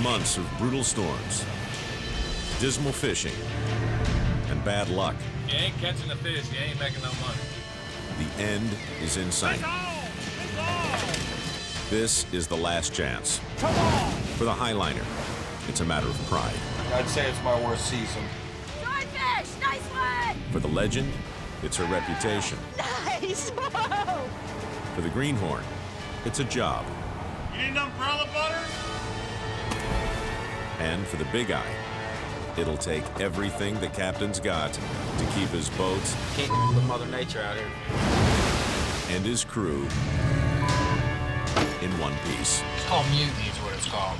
months of brutal storms, dismal fishing, and bad luck, If you ain't catching the fish, you ain't making no money. the end is in sight. This is the last chance. For the Highliner, it's a matter of pride. I'd say it's my worst season. Swordfish! Nice one! For the Legend, it's her reputation. Nice! Whoa! For the Greenhorn, it's a job. You need an umbrella, Butters? And for the Big Eye, it'll take everything the captain's got to keep his boat Can't with Mother Nature out here. and his crew in one piece. It's called mutiny is what it's called.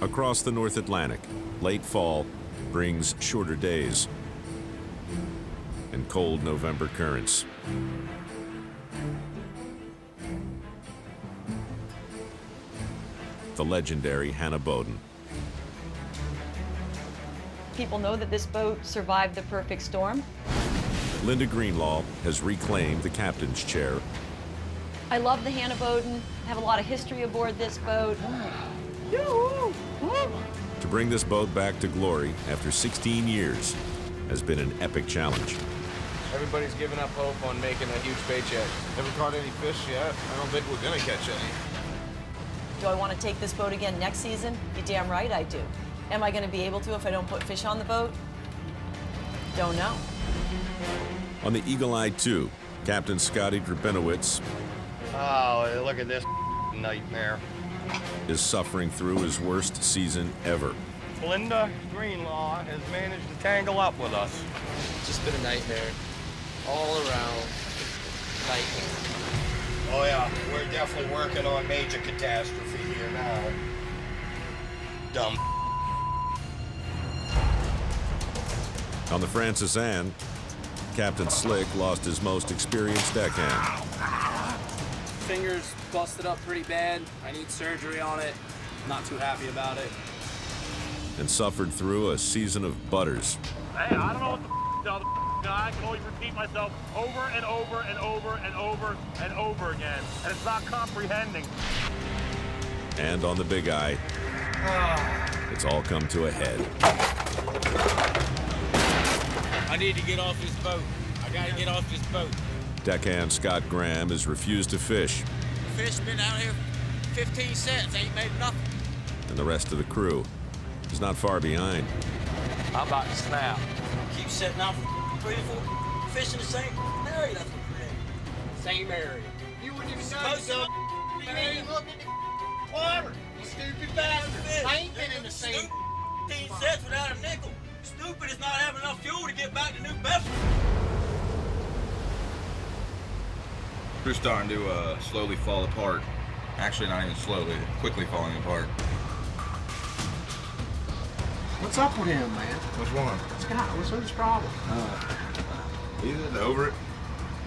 Across the North Atlantic, late fall brings shorter days and cold November currents. The legendary Hannah Bowden. People know that this boat survived the perfect storm. Linda Greenlaw has reclaimed the captain's chair. I love the Hannah Bowden. I have a lot of history aboard this boat. To bring this boat back to glory after 16 years has been an epic challenge. Everybody's giving up hope on making a huge paycheck. Haven't caught any fish yet. I don't think we're gonna catch any. Do I want to take this boat again next season? You're damn right I do. Am I going to be able to if I don't put fish on the boat? Don't know. On the Eagle Eye 2, Captain Scotty Drabinowitz Oh, look at this nightmare. is suffering through his worst season ever. Linda Greenlaw has managed to tangle up with us. It's just been a nightmare. All around. Nightmare. Oh yeah, we're definitely working on major catastrophe here now. Dumb. On the Francis Anne, Captain Slick lost his most experienced deckhand. Fingers busted up pretty bad. I need surgery on it. Not too happy about it. And suffered through a season of butters. Hey, I don't know what the tell the guy. I can only repeat myself over and over and over and over and over again. And it's not comprehending. And on the Big Eye, it's all come to a head. I need to get off this boat. I gotta get off this boat. Deckhand Scott Graham has refused to fish, Fish been out here 15 cents, ain't made nothing. and the rest of the crew is not far behind. I'm about to snap. Keep setting out for 3 or 4 fish in the same area. That's what we're in. Same area. You wouldn't even know yourself. You ain't even looked at the water. You stupid bastard. I ain't been in the same 15 cents without a nickel. Stupid is not having enough fuel to get back to New Bedford. We're starting to slowly fall apart. Actually, not even slowly, quickly falling apart. What's up with him, man? Which one? Scott, what's his problem? He's over it.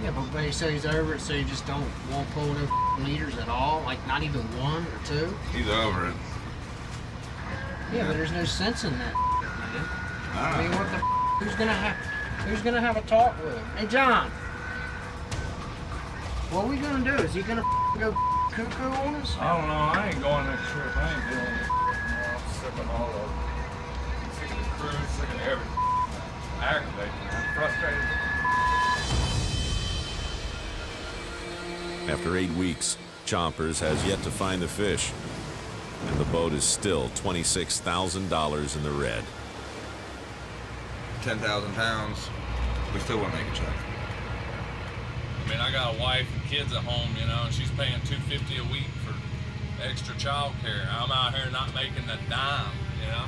Yeah, but he said he's over it, so you just won't pull no meters at all? Like, not even 1 or 2? He's over it. Yeah, but there's no sense in that, man. I mean, what the who's gonna have a talk with him? Hey, John. What are we gonna do? Is he gonna go cuckoo on us? I don't know. I ain't going next trip. I ain't doing it. I'm sick of all of it. I'm sick of the crew, sick of everything. Aggravating. I'm frustrated. After 8 weeks, Chompers has yet to find the fish, and the boat is still $26,000 in the red. 10,000 pounds. We still won't make a check. I mean, I got a wife and kids at home, you know, and she's paying $250 a week for extra child care. I'm out here not making a dime, you know.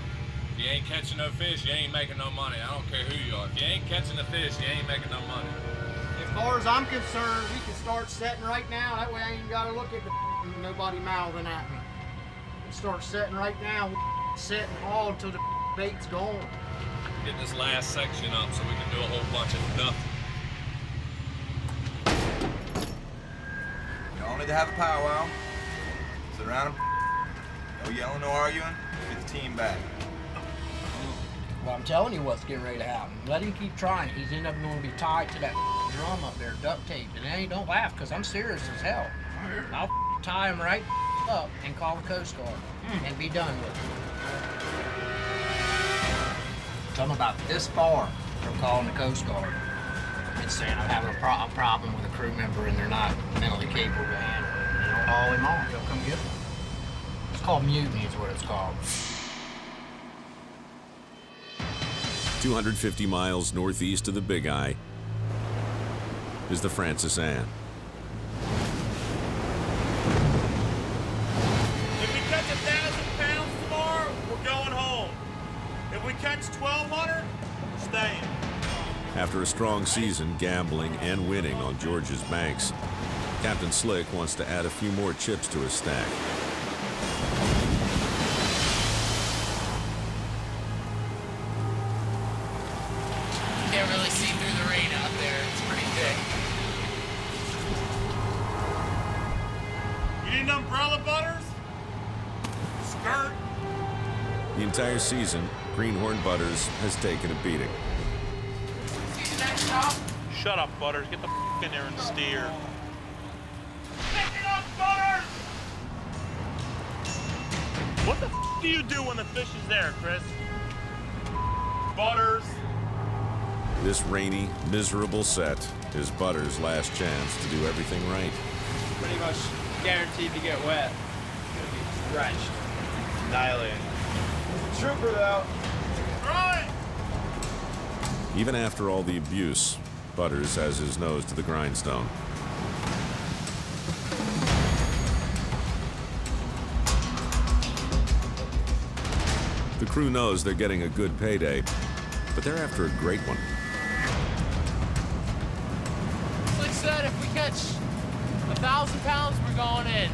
If you ain't catching no fish, you ain't making no money. I don't care who you are. If you ain't catching the fish, you ain't making no money. As far as I'm concerned, we can start setting right now. That way I ain't gotta look at nobody mouthing at me. and start setting right now. Set and haul until the bait's gone. Get this last section up so we can do a whole bunch of nothing. Y'all need to have a powwow. Sit around. No yelling, no arguing. Get the team back. Well, I'm telling you what's getting ready to happen. Let him keep trying. He's end up going to be tied to that drum up there, duct taped. And hey, don't laugh, because I'm serious as hell. I'll tie him right up and call the Coast Guard and be done with it. I'm about this far from calling the Coast Guard and saying I'm having a problem with a crew member and they're not mentally capable to handle it. And they'll haul him on. They'll come get him. It's called mutiny is what it's called. 250 miles northeast of the Big Eye is the Francis Anne. If we catch 1,000 pounds tomorrow, we're going home. If we catch 1,200, we're staying. After a strong season gambling and winning on George's banks, Captain Slick wants to add a few more chips to his stack. You can't really see through the rain out there. It's pretty thick. You need an umbrella, Butters? Skirt? The entire season, Greenhorn Butters has taken a beating. See the next stop? Shut up, Butters. Get the in there and steer. Pick it up, Butters! What the do you do when the fish is there, Chris? Butters. This rainy, miserable set is Butters' last chance to do everything right. Pretty much guaranteed to get wet. Gonna be drenched. Annihilated. Trooper though. Right! Even after all the abuse, Butters has his nose to the grindstone. The crew knows they're getting a good payday, but they're after a great one. Slick said if we catch 1,000 pounds, we're going in.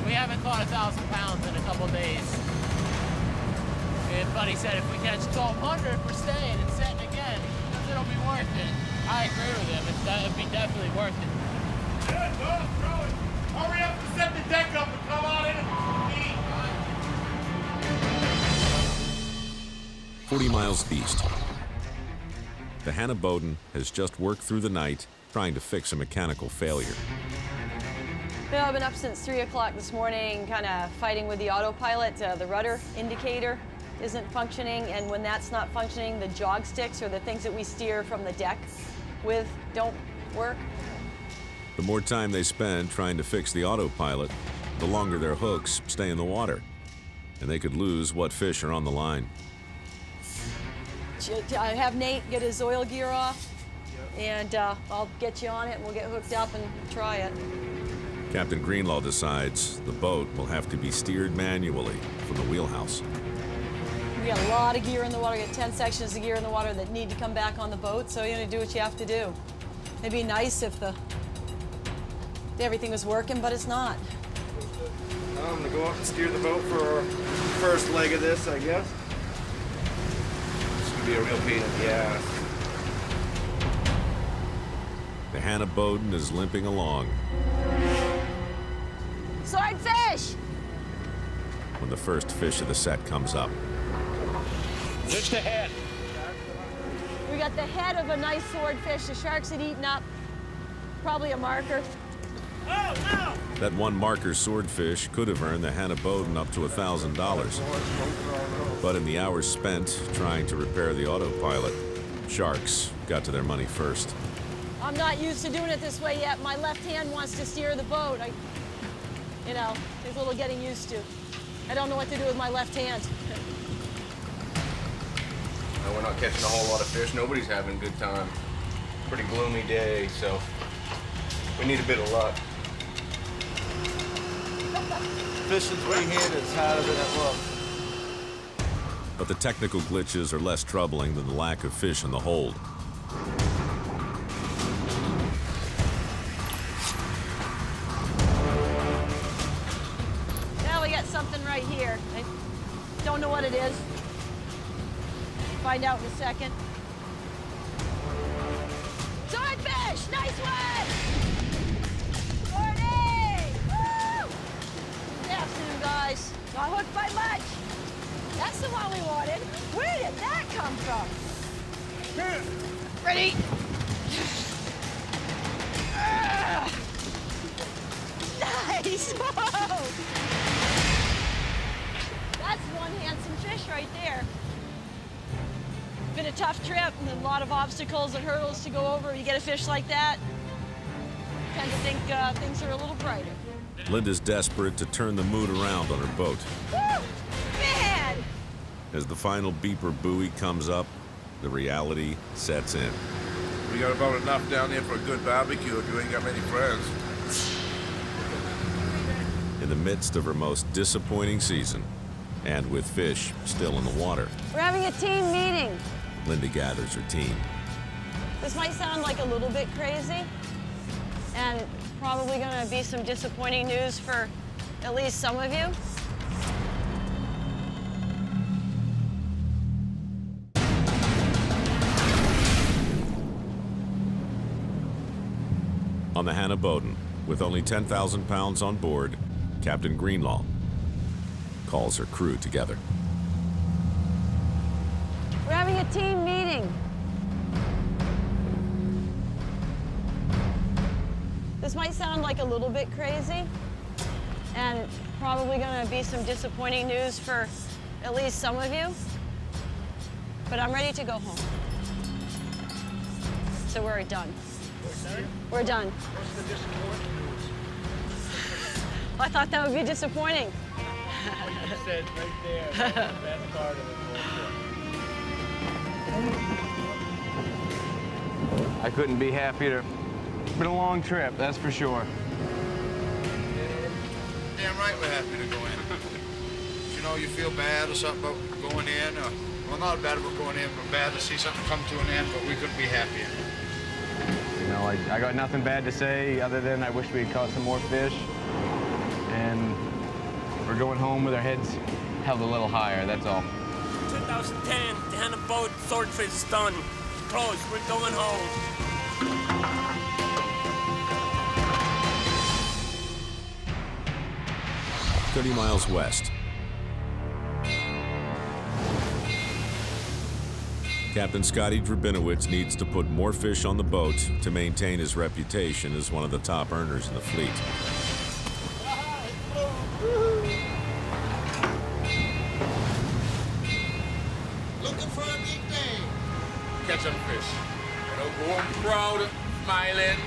We haven't caught 1,000 pounds in a couple days. And Buddy said if we catch 1,200, we're staying and setting again. Because it'll be worth it. I agree with him. It'd be definitely worth it. Good, go, throw it. Hurry up and set the deck up and come on in and eat. 40 miles east. The Hannah Bowden has just worked through the night trying to fix a mechanical failure. Yeah, I've been up since 3 o'clock this morning, kind of fighting with the autopilot. The rudder indicator isn't functioning, and when that's not functioning, the jog sticks, or the things that we steer from the deck with, don't work. The more time they spend trying to fix the autopilot, the longer their hooks stay in the water, and they could lose what fish are on the line. I have Nate get his oil gear off, and I'll get you on it, and we'll get hooked up and try it. Captain Greenlaw decides the boat will have to be steered manually from the wheelhouse. We got a lot of gear in the water. We got 10 sections of gear in the water that need to come back on the boat, so you're gonna do what you have to do. It'd be nice if everything was working, but it's not. I'm gonna go up and steer the boat for our first leg of this, I guess. It's gonna be a real pain in the ass. The Hannah Bowden is limping along Swordfish! when the first fish of the set comes up. Just the head. We got the head of a nice swordfish the sharks had eaten up. Probably a marker. Oh, no! That one marker swordfish could have earned the Hannah Bowden up to $1,000. But in the hours spent trying to repair the autopilot, sharks got to their money first. I'm not used to doing it this way yet. My left hand wants to steer the boat. There's a little getting used to. I don't know what to do with my left hand. No, we're not catching a whole lot of fish. Nobody's having a good time. Pretty gloomy day, so we need a bit of luck. Fishing three-handed is harder than it looks. But the technical glitches are less troubling than the lack of fish in the hold. Now we got something right here. what it is. Find out in a second. Swordfish! Nice one! Gordy! Woo! Good afternoon, guys. Not hooked by much. That's the one we wanted. Where did that come from? Ready? Nice! Whoa! That's one handsome fish right there. Been a tough trip and a lot of obstacles and hurdles to go over. When you get a fish like that, tend to think things are a little brighter. Linda's desperate to turn the mood around on her boat. Woo! Man! As the final beeper buoy comes up, the reality sets in. We got about enough down here for a good barbecue if you ain't got many friends. In the midst of her most disappointing season, and with fish still in the water, We're having a team meeting. Linda gathers her team. This might sound like a little bit crazy, and probably gonna be some disappointing news for at least some of you. On the Hannah Bowden, with only 10,000 pounds on board, Captain Greenlaw calls her crew together. We're having a team meeting. This might sound like a little bit crazy, and probably gonna be some disappointing news for at least some of you, but I'm ready to go home. So we're done. We're done. What's the disappointing news? I thought that would be disappointing. You said right there, that was the best part of the whole trip. I couldn't be happier. It's been a long trip, that's for sure. Damn right we're happy to go in. You know, you feel bad or something about going in, or, well, not bad about going in, but bad to see something come to an end, but we couldn't be happier. You know, I got nothing bad to say other than I wish we had caught some more fish. And we're going home with our heads held a little higher, that's all. 2010, the Hannah boat, Swordfish is done. Closed, we're going home. 30 miles west, Captain Scotty Drabinowitz needs to put more fish on the boat to maintain his reputation as one of the top earners in the fleet. Looking for a big day. Catch some fish. You know, go home proud, smiling.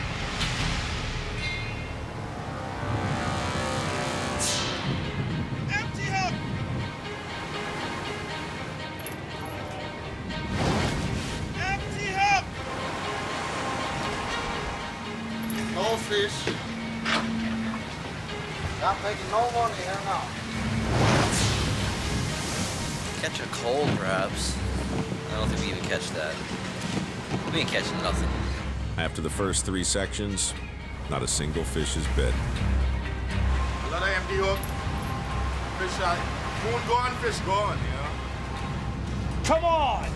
Empty hook. Empty hook. No fish. Not making no money here now. Catch a cold, perhaps. I don't think we even catch that. We ain't catching nothing. After the first 3 sections, not a single fish is bit. Another empty hook. Fish out. Moon gone, fish gone, you know? Come on.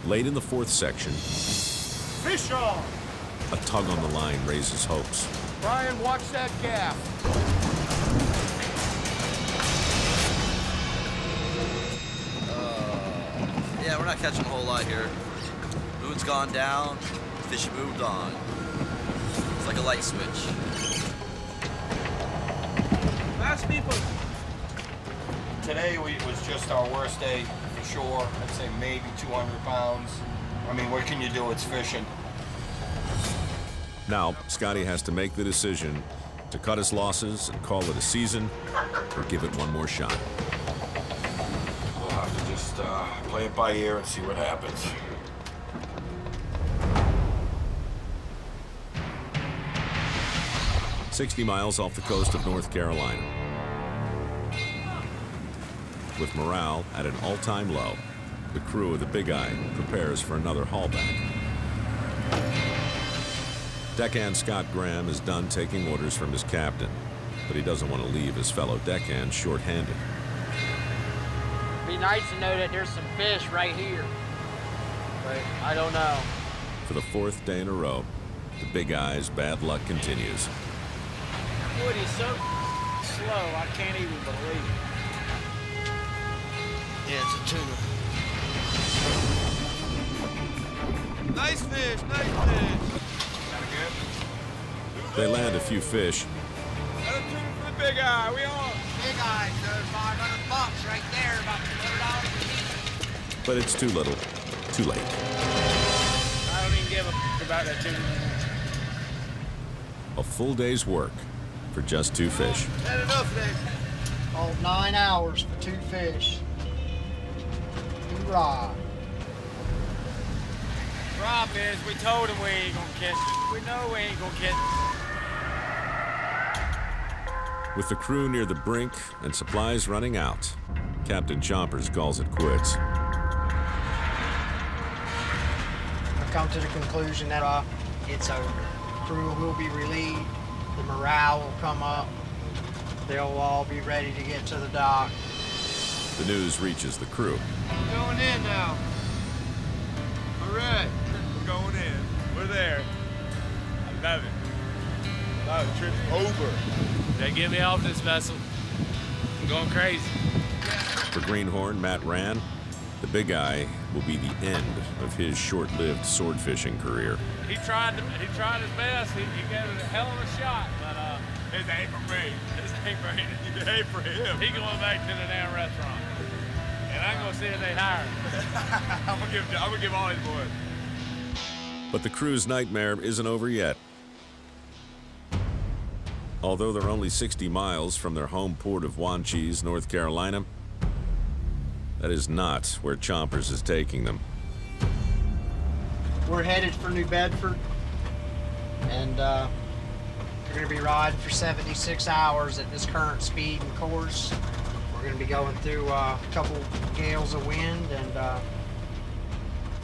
Late in the 4th section, Fish on. a tug on the line raises hopes. Brian, watch that gap. Yeah, we're not catching a whole lot here. Moon's gone down, fish moved on. It's like a light switch. Last people. Today was just our worst day for sure. I'd say maybe 200 pounds. I mean, what can you do? It's fishing. Now, Scotty has to make the decision to cut his losses and call it a season, or give it one more shot. We'll have to just play it by ear and see what happens. "60 miles off the coast of North Carolina. With morale at an all-time low, the crew of the Big Eye prepares for another haulback. Deckhand Scott Graham is done taking orders from his captain. but he doesn't want to leave his fellow deckhand short-handed. Be nice to know that there's some fish right here, but I don't know. For the 4th day in a row, the big eye's bad luck continues. Woody's so slow, I can't even believe it. Yeah, it's a tuna. Nice fish, nice fish. They land a few fish, Another tuna for the big eye, we on. Big eyes, $500 right there, about $200 a piece. but it's too little, too late. I don't even give a about that tuna. A full day's work for just 2 fish. Had enough, Nick. Oh, 9 hours for 2 fish. Hoorah. Rob is, we told him we ain't gonna catch it. We know we ain't gonna catch it. With the crew near the brink and supplies running out, Captain Chompers calls it quits. I've come to the conclusion that it's over. The crew will be relieved, the morale will come up, they'll all be ready to get to the dock. The news reaches the crew. We're going in now. All right. We're going in. We're there. I love it. Oh, the trip's over. They get me off this vessel. I'm going crazy. For Greenhorn Matt Rand, the big eye will be the end of his short-lived sword fishing career. He tried his best. He gave it a hell of a shot, but it ain't for me. It ain't for him. He going back to the damn restaurant, and I'm gonna see if they hire him. I'm gonna give all his boys. But the crew's nightmare isn't over yet. Although they're only 60 miles from their home port of Wanchese, North Carolina, that is not where Chompers is taking them. We're headed for New Bedford, and we're going to be riding for 76 hours at this current speed and course. We're going to be going through a couple gales of wind, and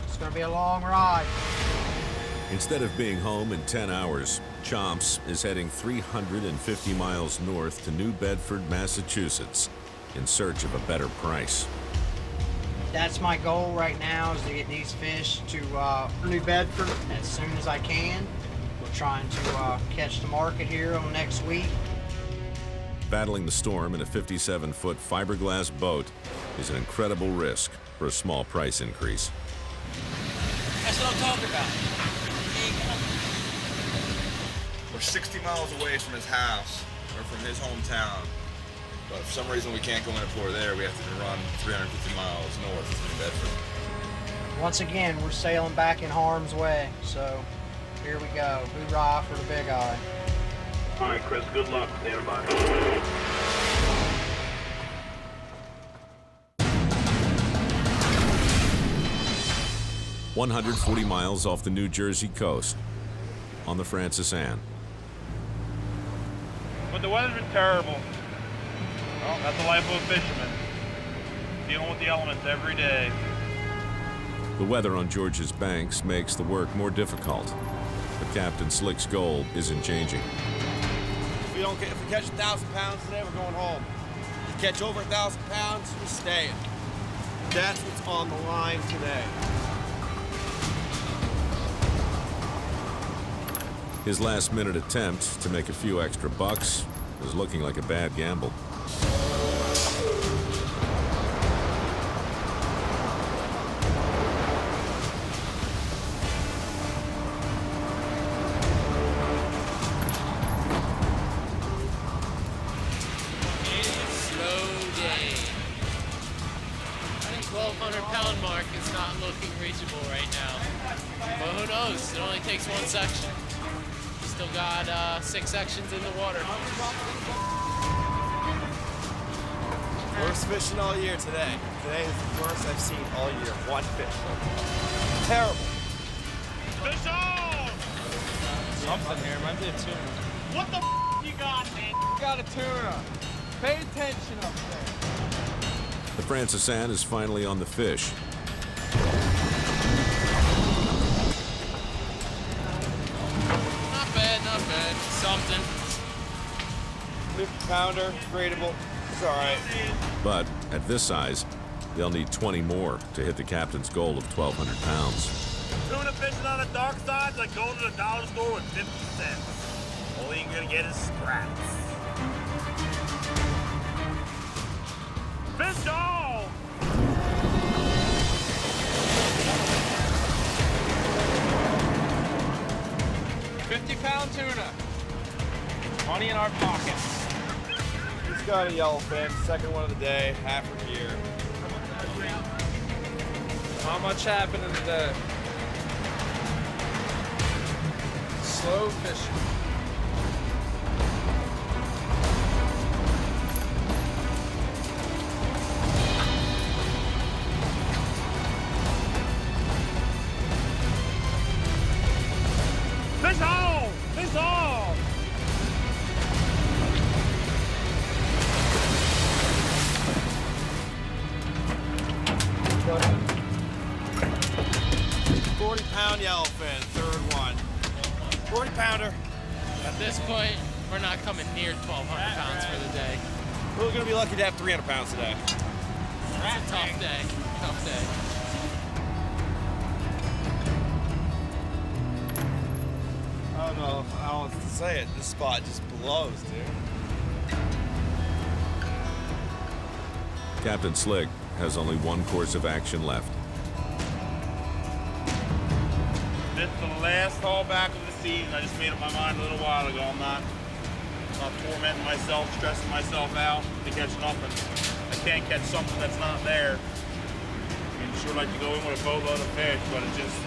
it's going to be a long ride. Instead of being home in 10 hours, Chomps is heading 350 miles north to New Bedford, Massachusetts, in search of a better price. That's my goal right now, is to get these fish to New Bedford as soon as I can. We're trying to catch the market here on next week. Battling the storm in a 57-foot fiberglass boat is an incredible risk for a small price increase. That's what I'm talking about. We're 60 miles away from his house, or from his hometown. But for some reason we can't go in a port there. We have to run 350 miles north to New Bedford. Once again, we're sailing back in harm's way, so here we go. Hoorah for the big eye. All right, Chris, good luck. Stand by. 140 miles off the New Jersey coast, on the Francis Anne. But the weather's been terrible. Well, that's the life of a fisherman. Dealing with the elements every day. The weather on Georgia's banks makes the work more difficult, but Captain Slick's goal isn't changing. If we catch 1,000 pounds today, we're going home. If we catch over 1,000 pounds, we're staying. That's what's on the line today. His last-minute attempt to make a few extra bucks is looking like a bad gamble. Slow day. I think 1,200-pound mark is not looking reachable right now. But who knows? It only takes one section. Still got 6 sections in the water. Worst fishing all year today. Today is the worst I've seen all year. One fish. Terrible. Fish on! Something here. Might be a tuna. What the you got, man? Got a tuna. Pay attention up there. The Francis Anne is finally on the fish. Not bad, not bad. Something. We 50-pounder, gradable. It's all right. But at this size, they'll need 20 more to hit the captain's goal of 1,200 pounds. Tuna fishing on the dark side's like going to the dollar store with 50 cents. All you're gonna get is scraps. Fish on! £50 tuna. Money in our pockets. He's got a yellowfin, second one of the day, half a year. Not much happening today. Slow fishing. Fish on! Fish on! £40 yellowfin, third one. 40-pounder. At this point, we're not coming near 1,200 pounds for the day. We're gonna be lucky to have 300 pounds today. It's a tough day. Tough day. I don't know how else to say it. This spot just blows, dude. Captain Slick has only one course of action left. This is the last haul back of the season. I just made up my mind a little while ago. I'm not tormenting myself, stressing myself out to catch nothing. I can't catch something that's not there. I mean, I'd sure like to go in with a boatload of fish, but it's just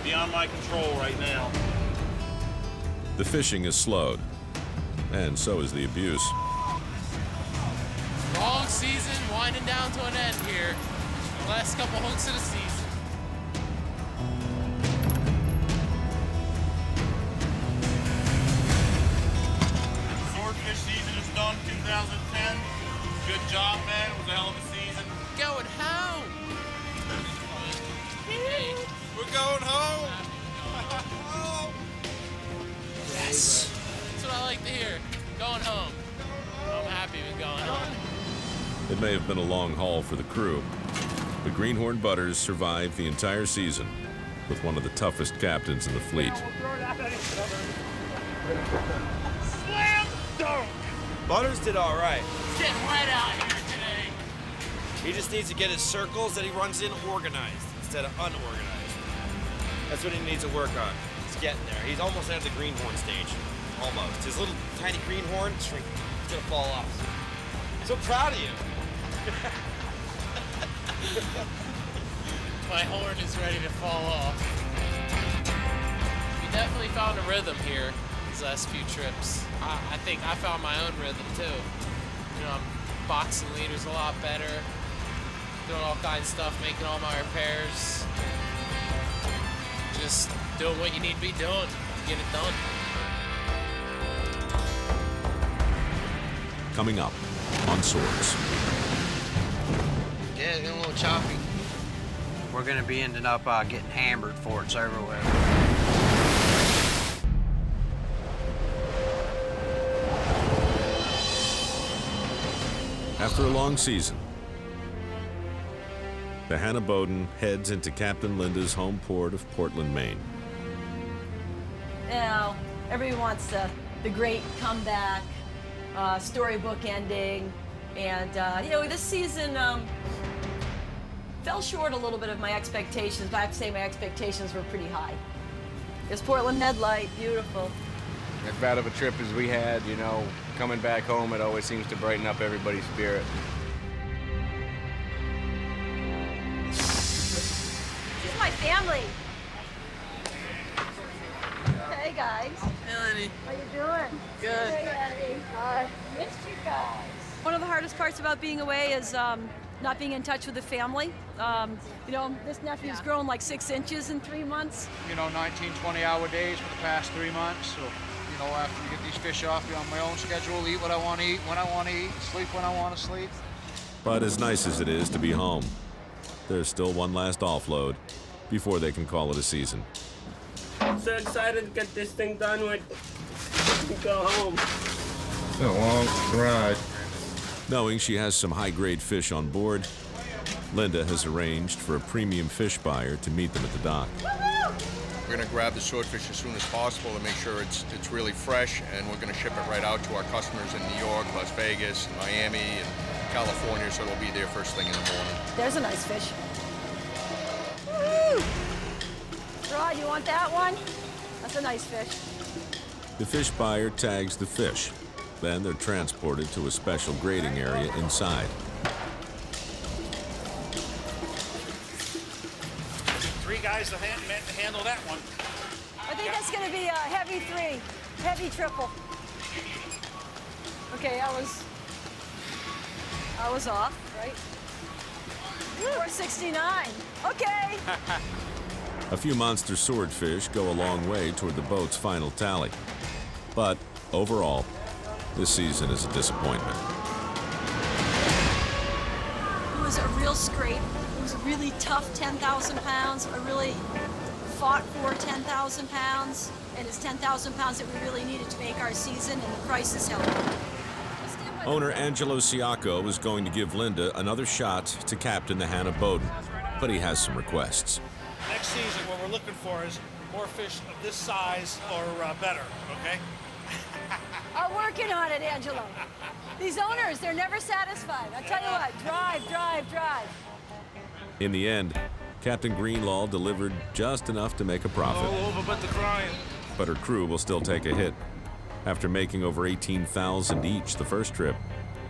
beyond my control right now. The fishing is slowed, and so is the abuse. Long season winding down to an end here. The last couple hooks of the season. Swordfish season is done, 2010. Good job, man. It was a hell of a season. Going home. Hey, we're going home. Yes. That's what I like to hear. Going home. I'm happy with going home. It may have been a long haul for the crew, but Greenhorn Butters survived the entire season with one of the toughest captains in the fleet. Slam dunk! Butters did all right. It's getting wet out here today. He just needs to get his circles that he runs in organized instead of unorganized. That's what he needs to work on. He's getting there. He's almost at the greenhorn stage. Almost. His little tiny greenhorn is shrinking. He's gonna fall off. So proud of you. My horn is ready to fall off. We definitely found a rhythm here these last few trips. I think I found my own rhythm too. You know, I'm boxing leaders a lot better, doing all kinds of stuff, making all my repairs. Just doing what you need to be doing to get it done. Coming up on Swords. Yeah, it's getting a little choppy. We're gonna be ending up getting hammered for it everywhere. After a long season, the Hannah Bowden heads into Captain Linda's home port of Portland, Maine. Now, everybody wants the great comeback, storybook ending, and you know, this season fell short a little bit of my expectations, but I have to say my expectations were pretty high. This Portland headlight, beautiful. As bad of a trip as we had, you know, coming back home, it always seems to brighten up everybody's spirit. She's my family. Hey guys. Hey, Lenny. How you doing? Good. Hey, Eddie. Missed you guys. One of the hardest parts about being away is not being in touch with the family. You know, this nephew's grown like 6 inches in 3 months. You know, 19, 20-hour days for the past 3 months. So, you know, after you get these fish off, be on my own schedule, eat what I want to eat, when I want to eat, sleep when I want to sleep. But as nice as it is to be home, there's still one last offload before they can call it a season. I'm so excited to get this thing done with and go home. It's been a long ride. Knowing she has some high-grade fish on board, Linda has arranged for a premium fish buyer to meet them at the dock. We're going to grab the swordfish as soon as possible to make sure it's really fresh, and we're going to ship it right out to our customers in New York, Las Vegas, Miami, and California, so it'll be there first thing in the morning. There's a nice fish. Woo! Rod, you want that one? That's a nice fish. The fish buyer tags the fish. Then they're transported to a special grading area inside. Three guys to handle that one. I think that's going to be a heavy 3, heavy triple. Okay, I was off, right? 469. Okay. A few monster swordfish go a long way toward the boat's final tally. But overall, this season is a disappointment. It was a real scrape. It was a really tough 10,000 pounds. I really fought for 10,000 pounds, and it's 10,000 pounds that we really needed to make our season, and the prices helped. Owner Angelo Siacco is going to give Linda another shot to captain the Hannah Bowden, but he has some requests. Next season, what we're looking for is more fish of this size or better, okay? I'm working on it, Angelo. These owners, they're never satisfied. I tell you what, drive, drive, drive. In the end, Captain Greenlaw delivered just enough to make a profit. All over but the crying. But her crew will still take a hit. After making over $18,000 each the first trip,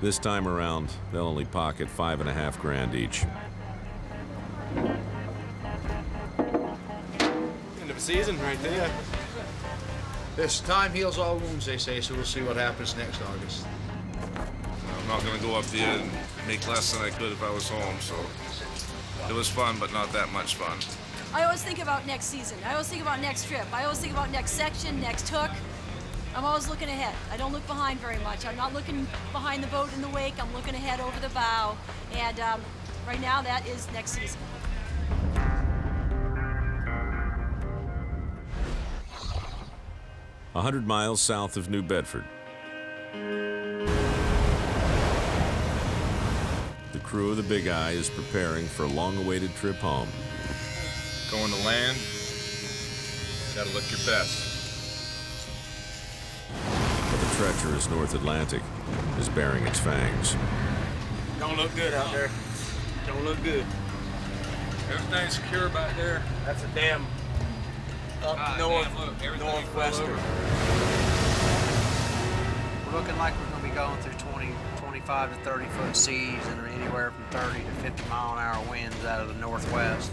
this time around, they'll only pocket $5.5 grand each. End of the season right there. This time heals all wounds, they say, so we'll see what happens next August. I'm not going to go up there and make less than I could if I was home, so it was fun, but not that much fun. I always think about next season. I always think about next trip. I always think about next section, next hook. I'm always looking ahead. I don't look behind very much. I'm not looking behind the boat in the wake. I'm looking ahead over the bow. And right now, that is next season. A 100 miles south of New Bedford. The crew of the Big Eye is preparing for a long-awaited trip home. Going to land, gotta look your best. But the treacherous North Atlantic is bearing its fangs. Don't look good out there. Don't look good. Everything's secure back there. That's a damn northwester. We're looking like we're going to be going through 25 to 30 foot seas and anywhere from 30 to 50 mile an hour winds out of the northwest.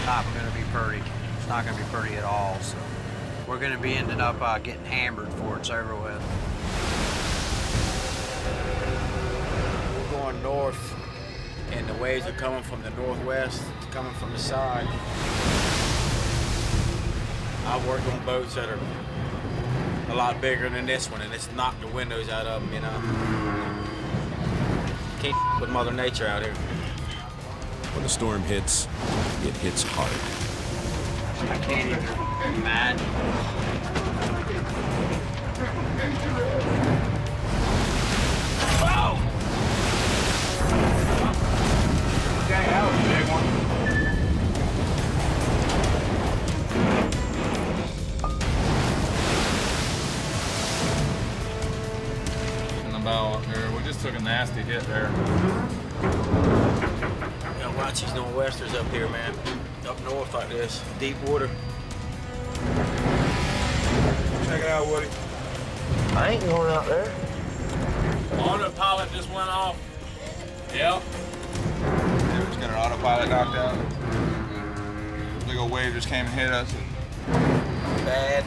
Not going to be pretty. It's not going to be pretty at all. So we're going to be ending up getting hammered for its over with. We're going north, and the waves are coming from the northwest, coming from the side. I've worked on boats that are a lot bigger than this one, and it's knocked the windows out of them, you know. Can't with Mother Nature out here. When the storm hits, it hits hard. I can't even imagine. Oh! Okay, that was a big one. In the bow up there, we just took a nasty hit there. Watch these nor'westers up here, man. Up north like this, deep water. Check it out, Woody. I ain't going out there. Autopilot just went off. Yep. Yeah, we just got our autopilot knocked out. Big old wave just came and hit us. Bad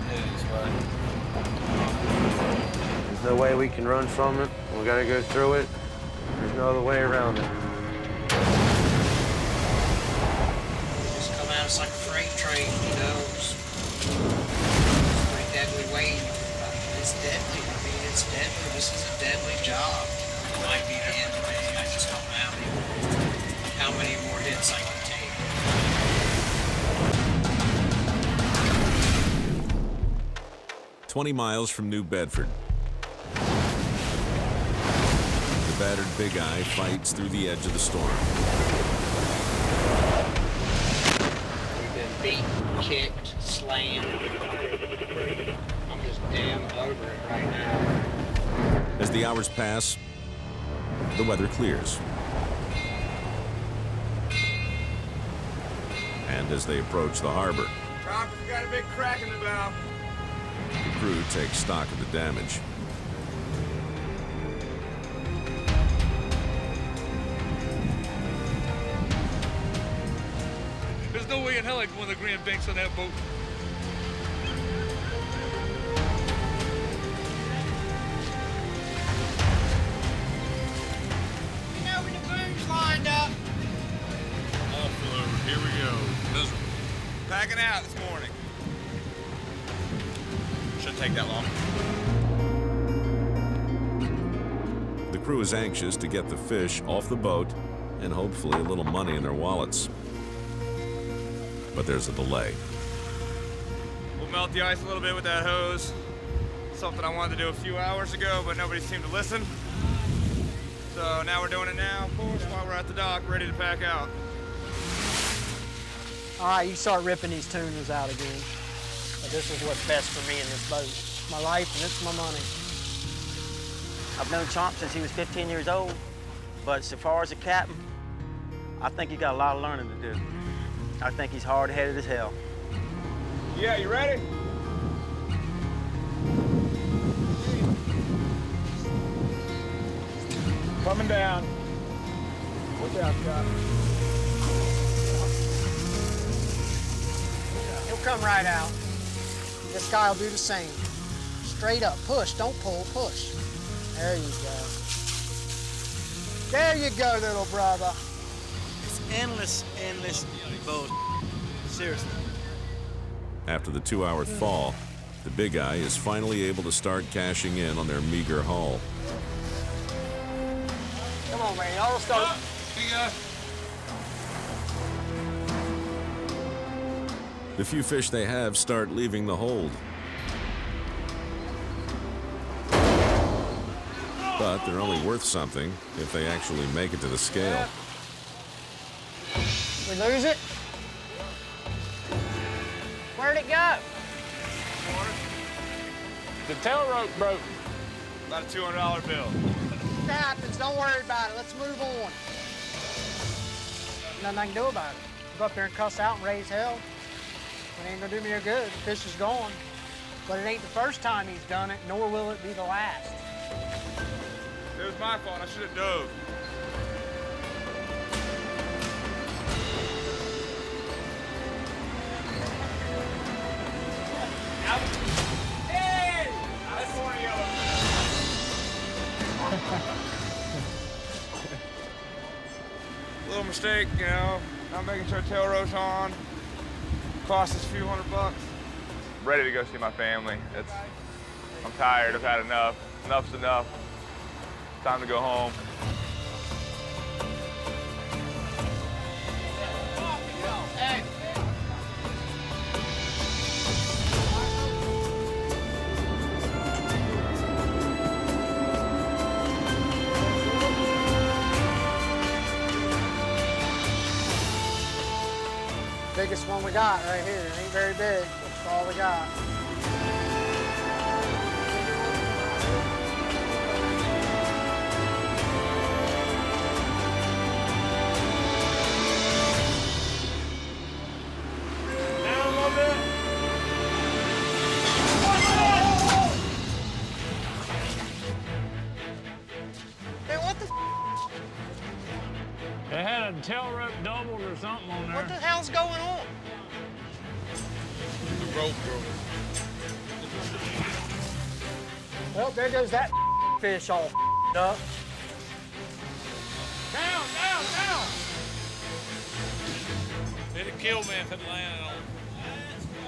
news, buddy. There's no way we can run from it. We gotta go through it. There's no other way around it. Just come at us like a freight train, you know. It's pretty deadly weight. It's deadly. I mean, it's deadly. This is a deadly job. It might be the end of me. I just don't know how many more hits I can take. 20 miles from New Bedford. The battered Big Eye fights through the edge of the storm. We've been beat, kicked, slammed. I'm just damn over it right now. As the hours pass, the weather clears. And as they approach the harbor, Rob, we got a big crack in the bow. the crew takes stock of the damage. There's no way in hell I'd win the Grand Banks on that boat. You know when the boom's lined up. Offload, here we go. Miserable. Packing out this morning. Shouldn't take that long. The crew is anxious to get the fish off the boat and hopefully a little money in their wallets. But there's a delay. We'll melt the ice a little bit with that hose. Something I wanted to do a few hours ago, but nobody seemed to listen. So now we're doing it now, of course, while we're at the dock, ready to pack out. All right, you start ripping these tuners out again. But this is what's best for me in this boat. It's my life and it's my money. I've known Chomp since he was 15 years old, but so far as a captain, I think he got a lot of learning to do. I think he's hard-headed as hell. Yeah, you ready? Coming down. Watch out, Scott. He'll come right out. This guy will do the same. Straight up, push, don't pull, push. There you go. There you go, little brother. It's endless boat. Seriously. After the 2-hour thaw, the Big Eye is finally able to start cashing in on their meager haul. Come on, man, auto start. The few fish they have start leaving the hold. But they're only worth something if they actually make it to the scale. We lose it? Where'd it go? The tail rope broke. About a $200 bill. It happens, don't worry about it. Let's move on. Nothing I can do about it. Go up there and cuss out and raise hell. It ain't gonna do me no good. The fish is gone. But it ain't the first time he's done it, nor will it be the last. It was my fault. I should have dove. Hey! That's more yellow. Little mistake, you know, not making sure tail rope's on. Cost us a few $100. Ready to go see my family. I'm tired. I've had enough. Enough's enough. Time to go home. Hey. Biggest one we got right here. It ain't very big, but it's all we got. Down a little bit. Hey, what the It had a tail rope doubled or something on there. What the hell's going on? The rope broke. Well, there goes that fish all up. Down, down, down! It'd have killed me if it landed on.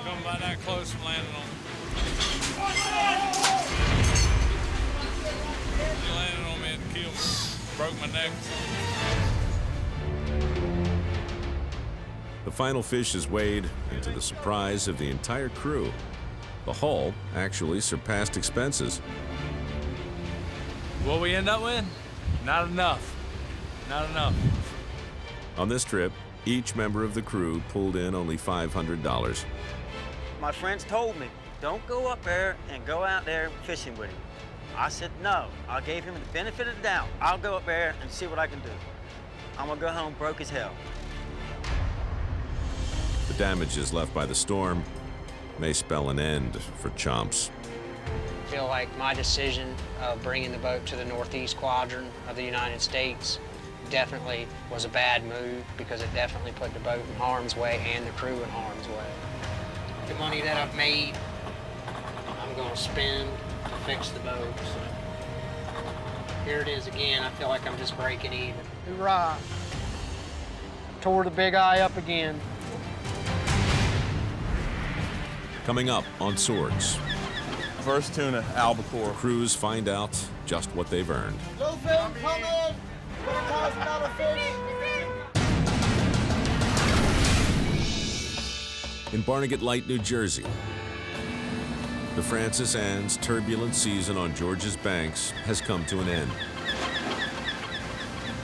Come by that close and landed on. If it landed on me, it'd kill me. Broke my neck. The final fish is weighed, and to the surprise of the entire crew, The haul actually surpassed expenses. What we end up with? Not enough. Not enough. On this trip, each member of the crew pulled in only $500. My friends told me, don't go up there and go out there fishing with him. I said no. I gave him the benefit of the doubt. I'll go up there and see what I can do. I'm gonna go home broke as hell. The damages left by the storm may spell an end for Chomps. I feel like my decision of bringing the boat to the northeast quadrant of the United States definitely was a bad move because it definitely put the boat in harm's way and the crew in harm's way. The money that I've made, I'm going to spend to fix the boat. So here it is again. I feel like I'm just breaking even. Hoorah! Tore the big eye up again. Coming up on Swords. First tuna, albacore. Crews find out just what they've earned. Bluefin coming! $1,000 fish! In Barnegat Light, New Jersey, the Francis Ann's turbulent season on George's banks has come to an end.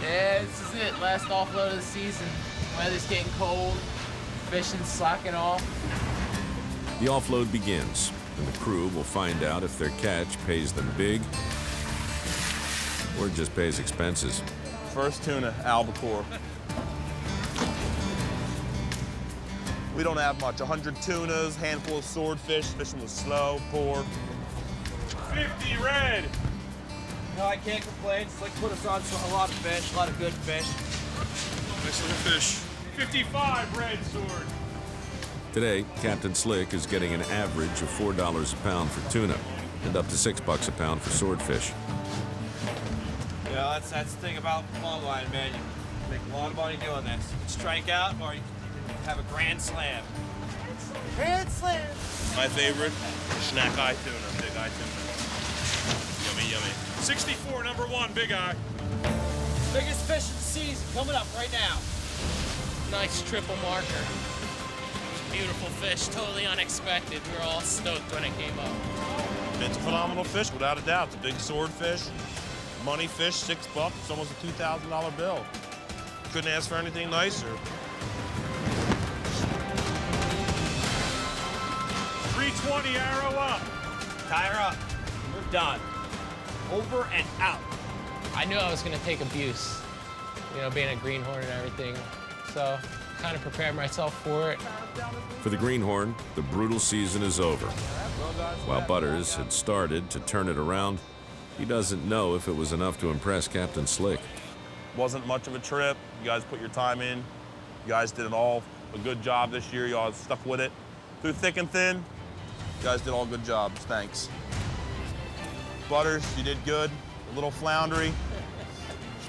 Yeah, this is it. Last offload of the season. Weather's getting cold. Fishing's slacking off. The offload begins, and the crew will find out if their catch pays them big or just pays expenses. First tuna, albacore. We don't have much. 100 tunas, handful of swordfish. Fishing was slow, poor. 50 red. No, I can't complain. Slick put us on a lot of fish, a lot of good fish. Nice little fish. 55 red sword. Today, Captain Slick is getting an average of $4 a pound for tuna and up to $6 a pound for swordfish. Yeah, that's the thing about longline, man. You make a lot of money doing this. You can strike out or you can have a grand slam. Grand slam! My favorite, snack eye tuna, big eye tuna. Yummy, yummy. 64, number 1, big eye. Biggest fish of the season coming up right now. Nice triple marker. Beautiful fish, totally unexpected. We were all stoked when it came up. It's a phenomenal fish, without a doubt. It's a big swordfish, money fish, $6. It's almost a $2,000 bill. Couldn't ask for anything nicer. 320, arrow up. Tie her up. We're done. Over and out. I knew I was going to take abuse, you know, being a greenhorn and everything. So kind of prepared myself for it. For the greenhorn, the brutal season is over. While Butters had started to turn it around, he doesn't know if it was enough to impress Captain Slick. Wasn't much of a trip. You guys put your time in. You guys did a good job this year. You all stuck with it. Through thick and thin, you guys did all good jobs. Thanks. Butters, you did good. A little floundery,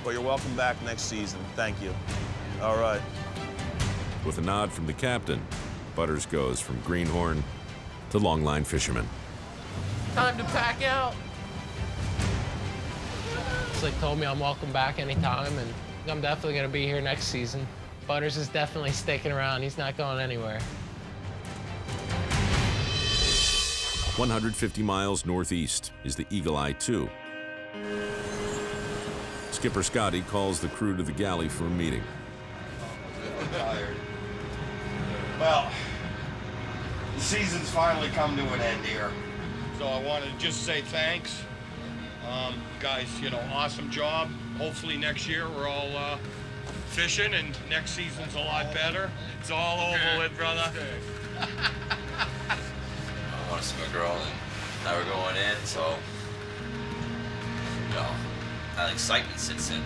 but you're welcome back next season. Thank you. All right. With a nod from the captain, Butters goes from greenhorn to longline fisherman. Time to pack out. Slick told me I'm welcome back anytime, and I'm definitely going to be here next season. Butters is definitely sticking around. He's not going anywhere. 150 miles northeast is the Eagle Eye 2. Skipper Scotty calls the crew to the galley for a meeting. I'm tired. Well, the season's finally come to an end here. So I wanted to just say thanks. Guys, you know, awesome job. Hopefully next year we're all fishing and next season's a lot better. It's all over with, brother. I want to see my girl, and now we're going in, so, you know, that excitement sits in.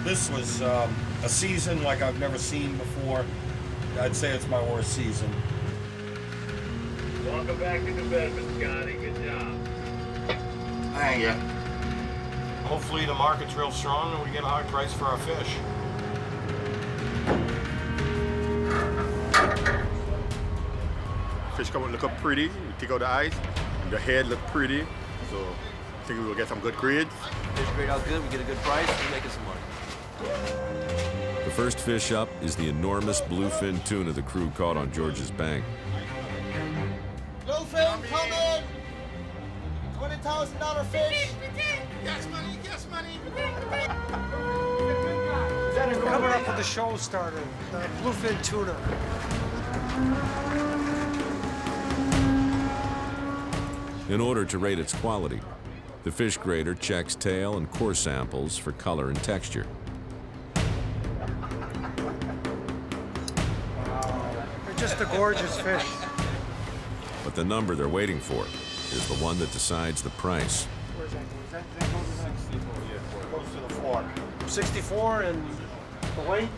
This was a season like I've never seen before. I'd say it's my worst season. Welcome back into Bedford, Scotty. Good job. Thank you. Hopefully the market's real strong and we get a high price for our fish. Fish come and look up pretty. We take out the eyes, and the head look pretty. So I think we will get some good grades. Fish grade out good, we get a good price, we're making some money. The first fish up is the enormous bluefin tuna the crew caught on George's bank. Bluefin coming! $20,000 fish! Gas money, gas money. We're coming up with the show starter, the bluefin tuna. In order to rate its quality, the fish grader checks tail and core samples for color and texture. They're just a gorgeous fish. But the number they're waiting for is the one that decides the price. Where's that? That goes to the fork. 64 and the weight?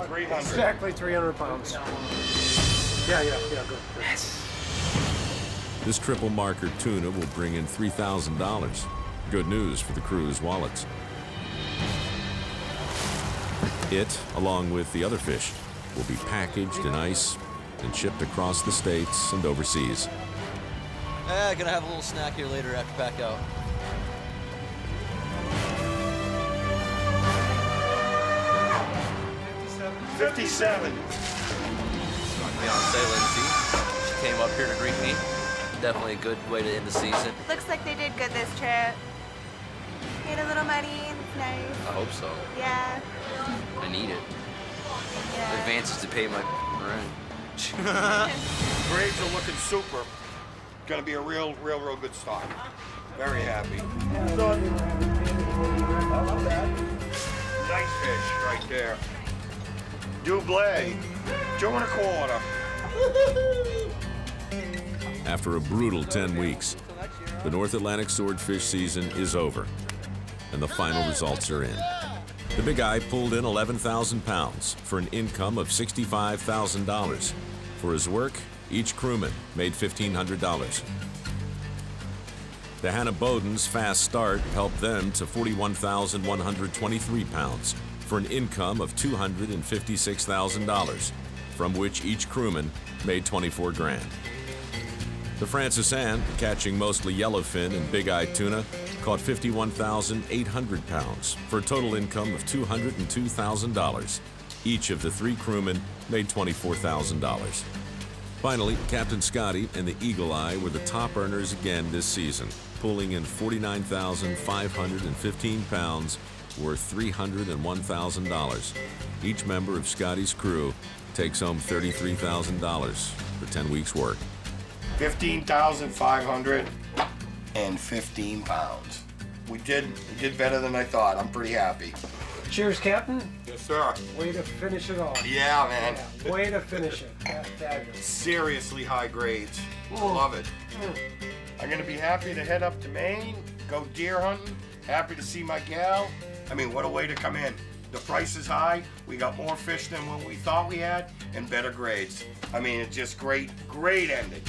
300. Exactly 300 pounds. Yeah, good. Yes. This triple marker tuna will bring in $3,000. Good news for the crew's wallets. It, along with the other fish, will be packaged in ice and shipped across the states and overseas. Gonna have a little snack here later after pack out. $57. My fiance Lindsay, she came up here to greet me. Definitely a good way to end the season. Looks like they did good this trip. Made a little money, it's nice. I hope so. Yeah. I need it. Yeah. Advances to pay my rent. Grades are looking super. Gonna be a real good start. Very happy. Nice fish right there. Double, 2 1/4. After a brutal 10 weeks, the North Atlantic swordfish season is over, and the final results are in. The Big Eye pulled in 11,000 pounds for an income of $65,000. For his work, each crewman made $1,500. The Hannah Bowden's fast start helped them to 41,123 pounds for an income of $256,000, from which each crewman made 24 grand. The Francis Ann, catching mostly yellowfin and big eye tuna, caught 51,800 pounds for a total income of $202,000. Each of the 3 crewmen made $24,000. Finally, Captain Scotty and the Eagle Eye were the top earners again this season, pulling in 49,515 pounds worth $301,000. Each member of Scotty's crew takes home $33,000 for 10 weeks' work. 15,515 pounds. We did better than I thought. I'm pretty happy. Cheers, Captain. Yes, sir. Way to finish it off. Yeah, man. Yeah, way to finish it. That's fabulous. Seriously high grades. Love it. I'm gonna be happy to head up to Maine, go deer hunting. Happy to see my gal. I mean, what a way to come in. The price is high. We got more fish than what we thought we had and better grades. I mean, it's just great ending.